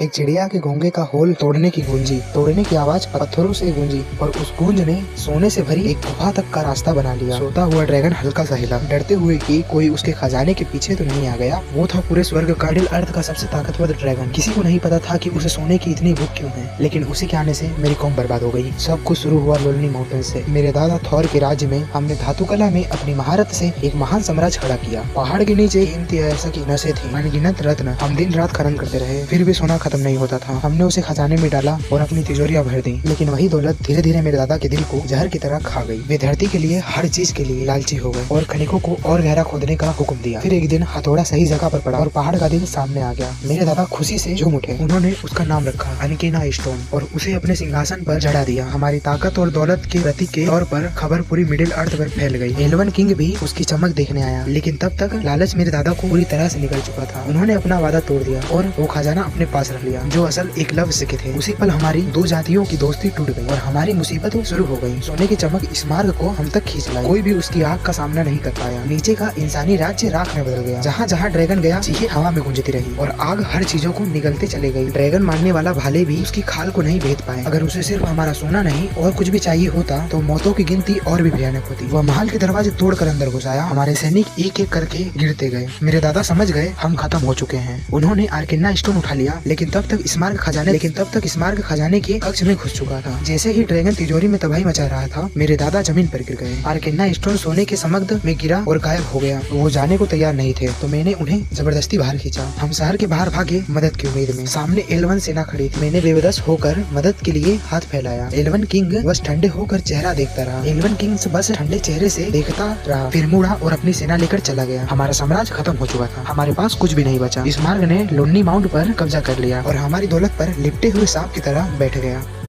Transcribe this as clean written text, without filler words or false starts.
एक चिड़िया के घोंघे का होल तोड़ने की गूंजी, तोड़ने की आवाज पत्थरों से गूंजी और उस गूंज ने सोने से भरी एक गुफा तक का रास्ता बना लिया। सोता हुआ ड्रैगन हल्का सा हिला, डरते हुए कि कोई उसके खजाने के पीछे तो नहीं आ गया। वो था पूरे स्वर्ग का, मिडिल अर्थ का सबसे ताकतवर ड्रैगन। किसी को नहीं पता था कि उसे सोने की इतनी भूख क्यों है, लेकिन उसी के आने से मेरी कौम बर्बाद हो गई। सब कुछ शुरू हुआ लोलनी माउंटेन से। मेरे दादा थॉर के राज्य में हमने धातु कला में अपनी महारत से एक महान साम्राज्य खड़ा किया। पहाड़ के नीचे कीमती ऐसा की नसें थी, अनगिनत रत्न। हम दिन रात खनन करते रहे, फिर भी सोना खत्म नहीं होता था। हमने उसे खजाने में डाला और अपनी तिजोरियां भर दी, लेकिन वही दौलत धीरे धीरे मेरे दादा के दिल को जहर की तरह खा गई। वे धरती के लिए, हर चीज के लिए लालची हो गए और खनिकों को और गहरा खोदने का हुक्म दिया। फिर एक दिन हथौड़ा सही जगह पर पड़ा और पहाड़ का दिल सामने आ गया। मेरे दादा खुशी से झूम उठे। उन्होंने उसका नाम रखा अनकेना स्टोन और उसे अपने सिंहासन पर चढ़ा दिया। हमारी ताकत और दौलत के प्रतीक के तौर पर खबर पूरी मिडिल अर्थ पर फैल गई। एल्वन किंग भी उसकी चमक देखने आया, लेकिन तब तक लालच मेरे दादा को पूरी तरह से निकल चुका था। उन्होंने अपना वादा तोड़ दिया और वो खजाना अपने पास रख लिया जो असल एक लव सिक्के थे। उसी पल हमारी दो जातियों की दोस्ती टूट गई और हमारी मुसीबतें शुरू हो गई। सोने की चमक इस मार्ग को हम तक खींच लाई। कोई भी उसकी आग का सामना नहीं कर पाया। नीचे का इंसानी राज्य राख में बदल गया। जहाँ जहाँ ड्रैगन गया चीखें हवा में गूंजती रही और आग हर चीजों को निगलते चले गई। ड्रैगन मारने वाला भाले भी उसकी खाल को नहीं भेद पाए। अगर उसे सिर्फ हमारा सोना नहीं और कुछ भी चाहिए होता तो मौतों की गिनती और भी भयानक होती। वह महल के दरवाजे तोड़कर अंदर घुस आया। हमारे सैनिक एक एक करके गिरते गए। मेरे दादा समझ गए हम खत्म हो चुके हैं। उन्होंने आर्केना स्टोन उठा लिया, लेकिन तब तक स्मार्क खजाने के कक्ष में घुस चुका था। जैसे ही ड्रैगन तिजोरी में तबाही मचा रहा था, मेरे दादा जमीन पर गिर गए। आर्केना स्टोन सोने के समग्र में गिरा और गायब हो गया। वो जाने को तैयार नहीं थे, तो मैंने उन्हें जबरदस्ती बाहर खींचा। हम शहर के बाहर भागे मदद की उम्मीद में। सामने एल्वन सेना खड़ी थी। मैंने बेबदस होकर मदद के लिए हाथ फैलाया। एल्वन किंग बस ठंडे होकर चेहरा देखता रहा। एल्वन किंग बस ठंडे चेहरे से देखता रहा, फिर मुड़ा और अपनी सेना लेकर चला गया। हमारा साम्राज्य खत्म हो चुका था। हमारे पास कुछ भी नहीं बचा। इस मार्ग ने लोनी माउंट पर कब्जा कर लिया और हमारी दौलत पर लिपटे हुए सांप की तरह बैठ गया।